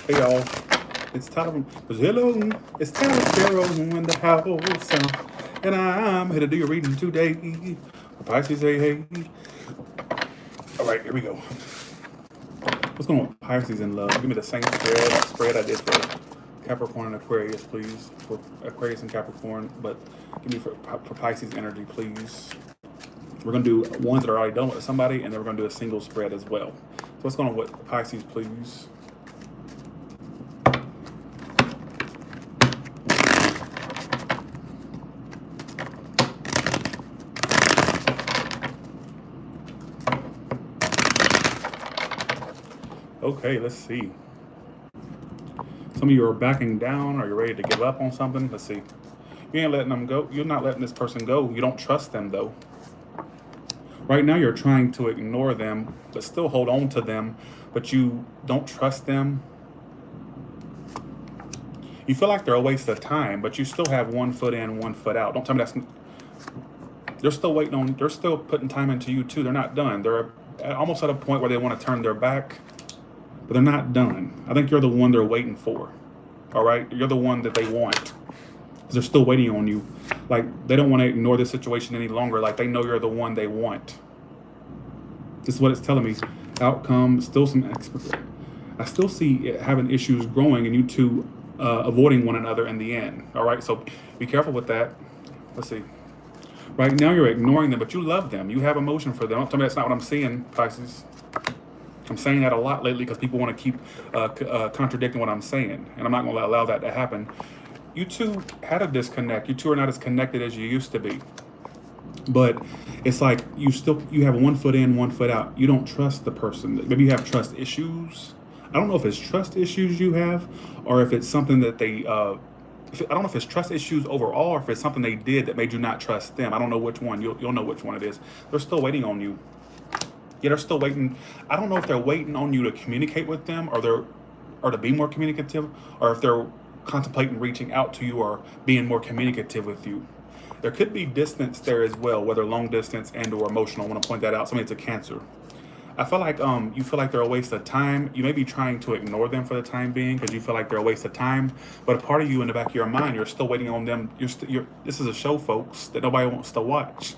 Hey y'all, it's Tyler. Hello, it's Tyler Sparrow in the house, and I'm here to do your reading today. Pisces, hey, hey. All right, here we go. What's going on with Pisces in love? Give me the same spread I did for Capricorn and Aquarius, please. For Aquarius and Capricorn, but give me for Pisces energy, please. We're gonna do ones that are already done with somebody, and then we're gonna do a single spread as well. So what's going on with Pisces, please? Okay, let's see. Some of you are backing down. Are you ready to give up on something? Let's see. You ain't letting them go. You're not letting this person go. You don't trust them, though. Right now, you're trying to ignore them, but still hold on to them, but you don't trust them. You feel like they're a waste of time, but you still have 1 foot in, 1 foot out. Don't tell me that's... They're still waiting on... They're still putting time into you, too. They're not done. They're almost at a point where they want to turn their back, but they're not done. I think you're the one they're waiting for. All right? You're the one that they want. Because they're still waiting on you. Like, they don't want to ignore this situation any longer. Like, they know you're the one they want. This is what it's telling me. Outcome, still some... I still see it having issues growing and you two avoiding one another in the end. All right? So be careful with that. Let's see. Right now, you're ignoring them, but you love them. You have emotion for them. Don't tell me that's not what I'm seeing, Pisces. I'm saying that a lot lately because people want to keep contradicting what I'm saying, and I'm not going to allow that to happen. You two had a disconnect. You two are not as connected as you used to be. But it's like you have 1 foot in, 1 foot out. You don't trust the person. Maybe you have trust issues. I don't know if it's trust issues you have, or if it's something that they. I don't know if it's trust issues overall, or if it's something they did that made you not trust them. I don't know which one. You'll know which one it is. They're still waiting on you. Yeah, they're still waiting. I don't know if they're waiting on you to communicate with them, or to be more communicative, or if they're contemplating reaching out to you or being more communicative with you. There could be distance there as well, whether long distance and or emotional. I want to point that out. Somebody it's a Cancer. I feel like you feel like they're a waste of time. You may be trying to ignore them for the time being because you feel like they're a waste of time. But a part of you in the back of your mind, you're still waiting on them. This is a show, folks, that nobody wants to watch.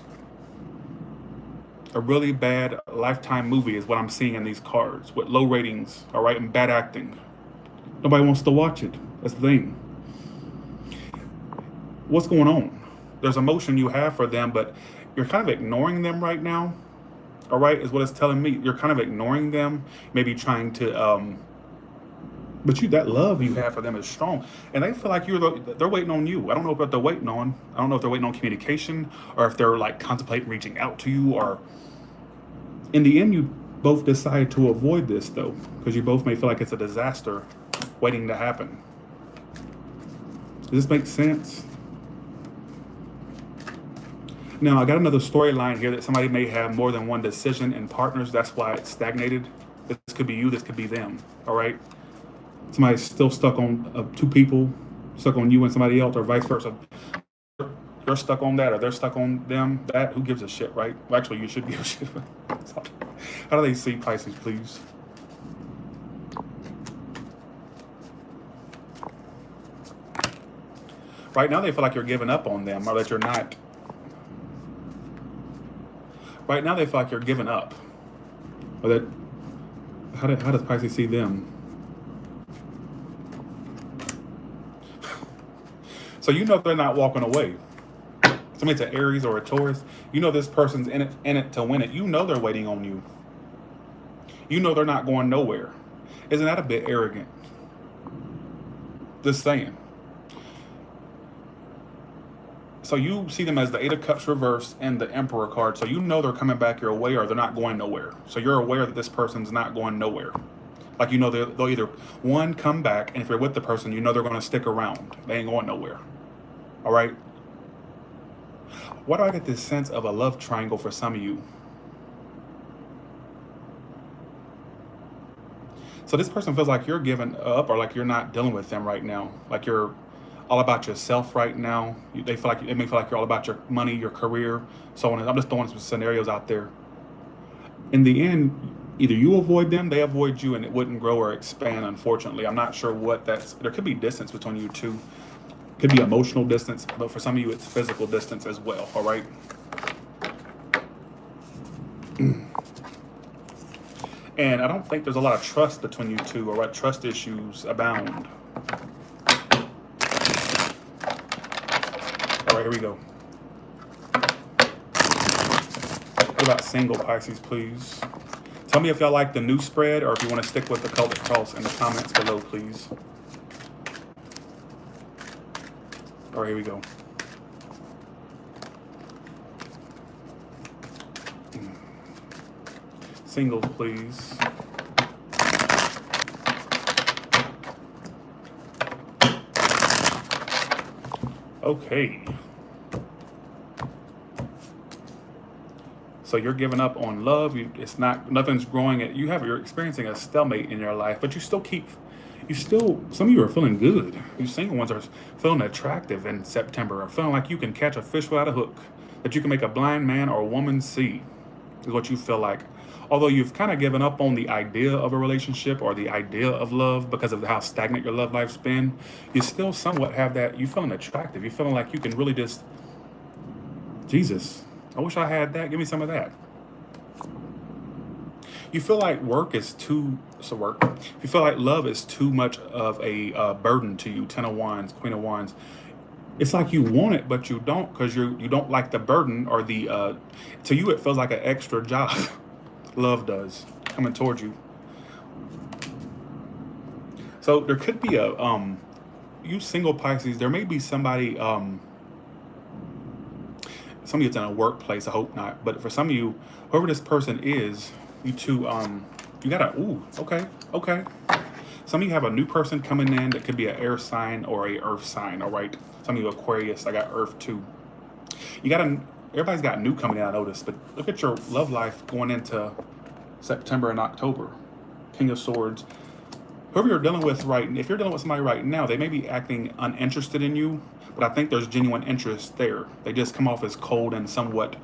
A really bad Lifetime movie is what I'm seeing in these cards with low ratings, all right, and bad acting. Nobody wants to watch it. That's the thing. What's going on? There's emotion you have for them, but you're kind of ignoring them right now. All right, is what it's telling me. You're kind of ignoring them, maybe trying to, but that love you have for them is strong, and they feel like they're waiting on you. I don't know what they're waiting on. I don't know if they're waiting on communication, or if they're like contemplating reaching out to you, or in the end, you both decide to avoid this though, because you both may feel like it's a disaster waiting to happen. Does this make sense? Now, I got another storyline here that somebody may have more than one decision in partners. That's why it's stagnated. This could be you. This could be them. All right? Somebody's still stuck on 2 people, stuck on you and somebody else, or vice versa. You're stuck on that, or they're stuck on them. That, who gives a shit, right? Well, actually, you should give a shit. How do they see Pisces, please? Right now, they feel like you're giving up on them, or that you're not. Right now, they feel like you're giving up. Or that, how does Pisces see them? So you know they're not walking away. Somebody's an Aries or a Taurus. You know this person's in it to win it. You know they're waiting on you. You know they're not going nowhere. Isn't that a bit arrogant? Just saying. So you see them as the 8 of Cups reverse and the Emperor card. So you know they're coming back your way, or they're not going nowhere. So you're aware that this person's not going nowhere. Like, you know, they'll either, one, come back, and if you're with the person, you know they're going to stick around. They ain't going nowhere. All right? Why do I get this sense of a love triangle for some of you? So this person feels like you're giving up, or like you're not dealing with them right now. Like you're all about yourself right now. It may feel like you're all about your money, your career, so on. I'm just throwing some scenarios out there. In the end, Either you avoid them, they avoid you, and it wouldn't grow or expand, unfortunately. I'm not sure what that's, there could be distance between you two. Could be emotional distance, but for some of you, it's physical distance as well, all right? And I don't think there's a lot of trust between you two, or what trust issues abound. All right, here we go. What about single Pisces, please? Tell me if y'all like the new spread or if you want to stick with the colored cross in the comments below, please. All right, here we go. Singles, please. Okay. So you're giving up on love. It's not, nothing's growing. You're experiencing a stalemate in your life, but some of you are feeling good. You single ones are feeling attractive in September, or feeling like you can catch a fish without a hook, that you can make a blind man or woman see, is what you feel like. Although you've kind of given up on the idea of a relationship or the idea of love because of how stagnant your love life's been, you still somewhat have that. You feeling attractive. You feeling like you can really just, Jesus, I wish I had that. Give me some of that. You feel like you feel like love is too much of a burden to you. 10 of Wands, Queen of Wands. It's like you want it, but you don't, because you don't like the burden or the, to you it feels like an extra job. Love does, coming towards you. So there could be you single Pisces, there may be somebody, some of you it's in a workplace, I hope not. But for some of you, whoever this person is, you two, you gotta, okay. Some of you have a new person coming in that could be an air sign or a earth sign, all right? Some of you Aquarius, I got earth too. Everybody's got new coming in, I noticed, but look at your love life going into September and October. King of Swords. Whoever you're dealing with if you're dealing with somebody right now, they may be acting uninterested in you, but I think there's genuine interest there. They just come off as cold and somewhat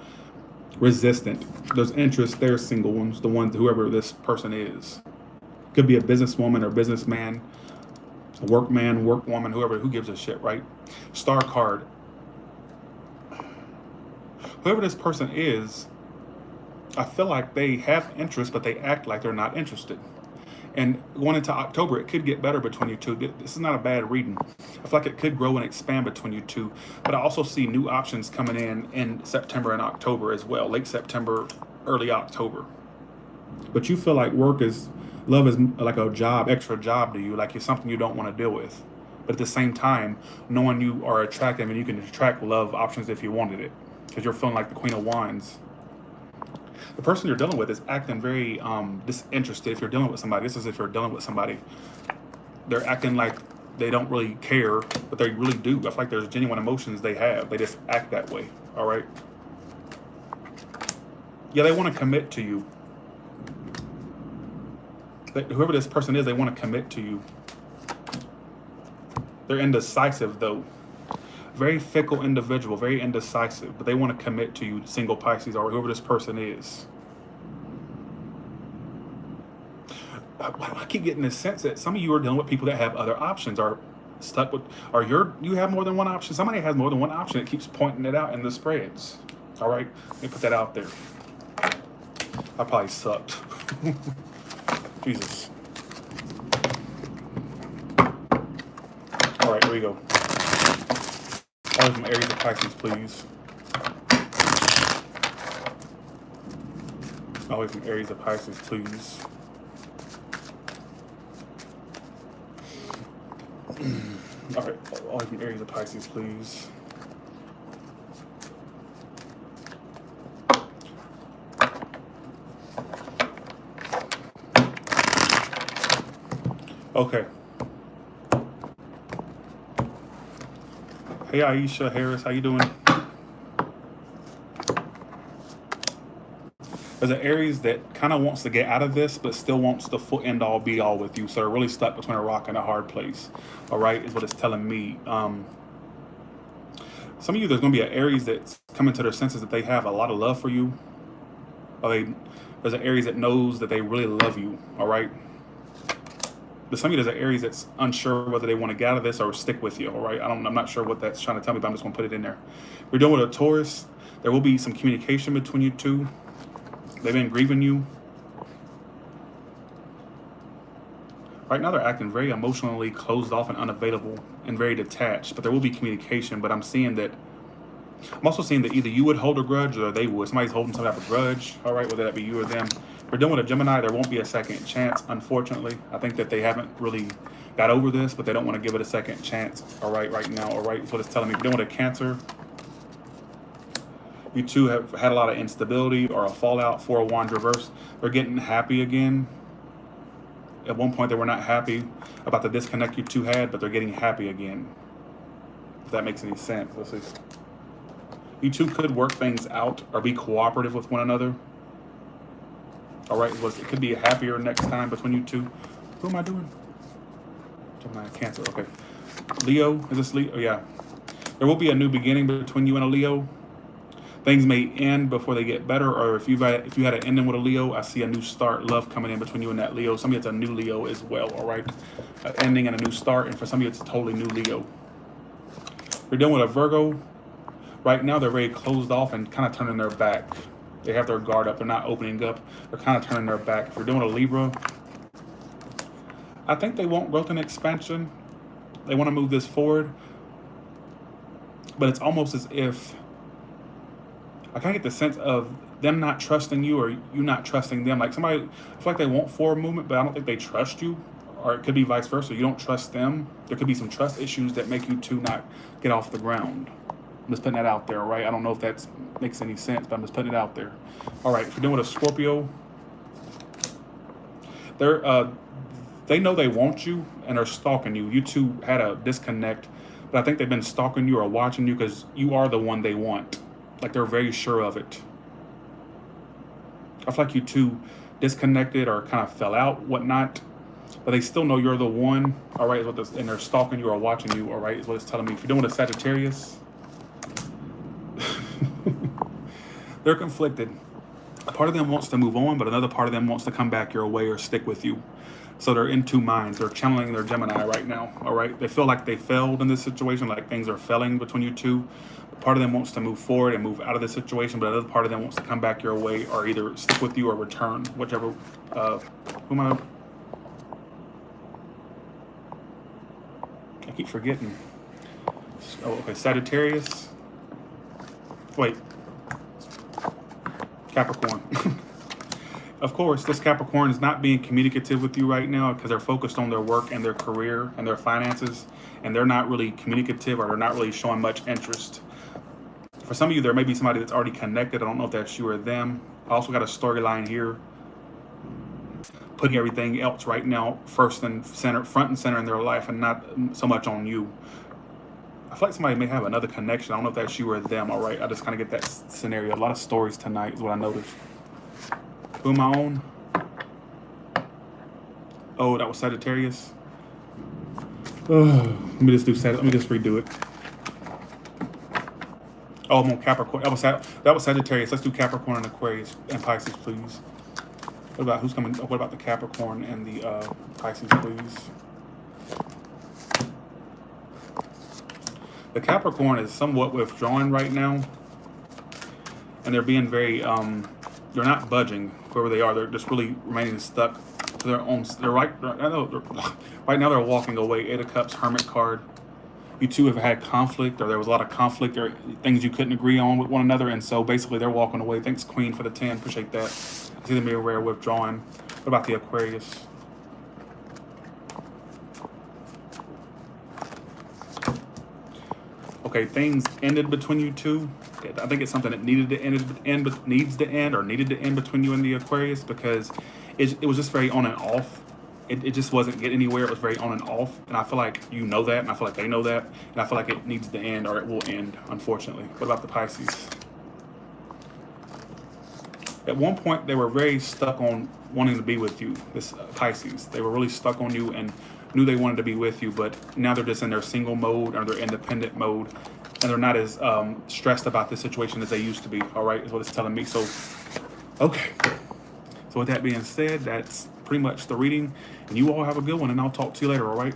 resistant. There's interest there, single ones, whoever this person is. Could be a businesswoman or businessman, a workman, workwoman, who gives a shit, right? Star card. Whoever this person is, I feel like they have interest, but they act like they're not interested. And going into October, it could get better between you two. This is not a bad reading. I feel like it could grow and expand between you two. But I also see new options coming in September and October as well. Late September, early October. But you feel like love is like a job, extra job to you. Like it's something you don't want to deal with. But at the same time, knowing you are attractive and you can attract love options if you wanted it. Because you're feeling like the Queen of Wands. The person you're dealing with is acting very disinterested. If you're dealing with somebody, they're acting like they don't really care, but they really do. I feel like there's genuine emotions they have. They just act that way, all right? Yeah, they want to commit to you. Whoever this person is, they want to commit to you. They're indecisive, though. Very fickle individual, very indecisive, but they want to commit to you, single Pisces, or whoever this person is. I keep getting this sense that some of you are dealing with people that have other options, are stuck with, you have more than one option. Somebody has more than one option. It keeps pointing it out in the spreads. All right, let me put that out there. I probably sucked. Jesus. All right, here we go. All from Aries and Pisces, please. Always from Aries and Pisces, please. All right, always from Aries and Pisces, please. Okay. Hey, Aisha Harris, how you doing? There's an Aries that kind of wants to get out of this, but still wants the full end all be all with you. So they're really stuck between a rock and a hard place. All right, is what it's telling me. Some of you, there's going to be an Aries that's coming to their senses that they have a lot of love for you. Or There's an Aries that knows that they really love you, all right? But some of you, there's an Aries that's unsure whether they want to get out of this or stick with you, all right? I'm not sure what that's trying to tell me, but I'm just going to put it in there. We're dealing with a Taurus. There will be some communication between you two. They've been grieving you. Right now, they're acting very emotionally closed off and unavailable and very detached, but there will be communication. But I'm also seeing that either you would hold a grudge or they would. Somebody's holding some type of grudge, all right, whether that be you or them. We're dealing with a Gemini. There won't be a second chance, unfortunately. I think that they haven't really got over this, but they don't want to give it a second chance, all right, right now, all right? That's what it's telling me. We're dealing with a Cancer. You two have had a lot of instability or a fallout. 4 of Wands reverse. They're getting happy again. At one point, they were not happy about the disconnect you two had, but they're getting happy again. If that makes any sense. Let's see. You two could work things out or be cooperative with one another. All right, it could be happier next time between you two. Who am I doing? Gemini, Cancer. Okay. Leo, is this Leo? Oh, yeah. There will be a new beginning between you and a Leo. Things may end before they get better, or if you had an ending with a Leo, I see a new start, love coming in between you and that Leo. Some of you, it's a new Leo as well, all right? An ending and a new start, and for some of you, it's a totally new Leo. We're dealing with a Virgo. Right now, they're very closed off and kind of turning their back. They have their guard up. They're not opening up. They're kind of turning their back. If we're doing a Libra, I think they want growth and expansion. They want to move this forward. But it's almost as if I kind of get the sense of them not trusting you or you not trusting them. Like somebody, I feel like they want forward movement, but I don't think they trust you. Or it could be vice versa. You don't trust them. There could be some trust issues that make you two not get off the ground. I'm just putting that out there, right? I don't know if that makes any sense, but I'm just putting it out there. All right, if you're dealing with a Scorpio, they know they want you and are stalking you. You two had a disconnect, but I think they've been stalking you or watching you because you are the one they want. Like they're very sure of it. I feel like you two disconnected or kind of fell out, whatnot, but they still know you're the one. All right, and they're stalking you or watching you. All right, is what it's telling me. If you're doing a Sagittarius, they're conflicted. A part of them wants to move on, but another part of them wants to come back your way or stick with you. So they're in two minds. They're channeling their Gemini right now, all right? They feel like they failed in this situation, like things are failing between you two. Part of them wants to move forward and move out of the situation, but another part of them wants to come back your way or either stick with you or return, whichever. Who am I? I keep forgetting. Oh, okay, Sagittarius. Wait. Capricorn. Of course, this Capricorn is not being communicative with you right now because they're focused on their work and their career and their finances, and they're not really communicative or they're not really showing much interest. For some of you, there may be somebody that's already connected. I don't know if that's you or them. I also got a storyline here, putting everything else right now front and center in their life and not so much on you. I feel like somebody may have another connection. I don't know if that's you or them, all right? I just kind of get that scenario. A lot of stories tonight is what I noticed. Who am I on? Oh, that was Sagittarius. Let me just redo it. Oh, I'm on Capricorn. That was Sagittarius. Let's do Capricorn and Aquarius and Pisces, please. What about who's coming? What about the Capricorn and the Pisces, please? The Capricorn is somewhat withdrawn right now, and they're being very they're not budging wherever they are. They're just really remaining stuck to their own. Right now they're walking away. 8 of Cups, Hermit card. You two have had conflict, or there was a lot of conflict, or things you couldn't agree on with one another, and so basically they're walking away. Thanks, Queen, for the 10. Appreciate that. I see them being rare withdrawn. What about the Aquarius? Okay, things ended between you two. I think it's something that needed to end between you and the Aquarius because it was just very on and off. It just wasn't getting anywhere. It was very on and off. And I feel like you know that, and I feel like they know that. And I feel like it needs to end, or it will end, unfortunately. What about the Pisces? At one point, they were very stuck on wanting to be with you, this Pisces. They were really stuck on you and knew they wanted to be with you, but now they're just in their single mode or their independent mode, and they're not as stressed about this situation as they used to be, all right, is what it's telling me. So, okay. So with that being said, that's pretty much the reading. And you all have a good one, and I'll talk to you later, all right?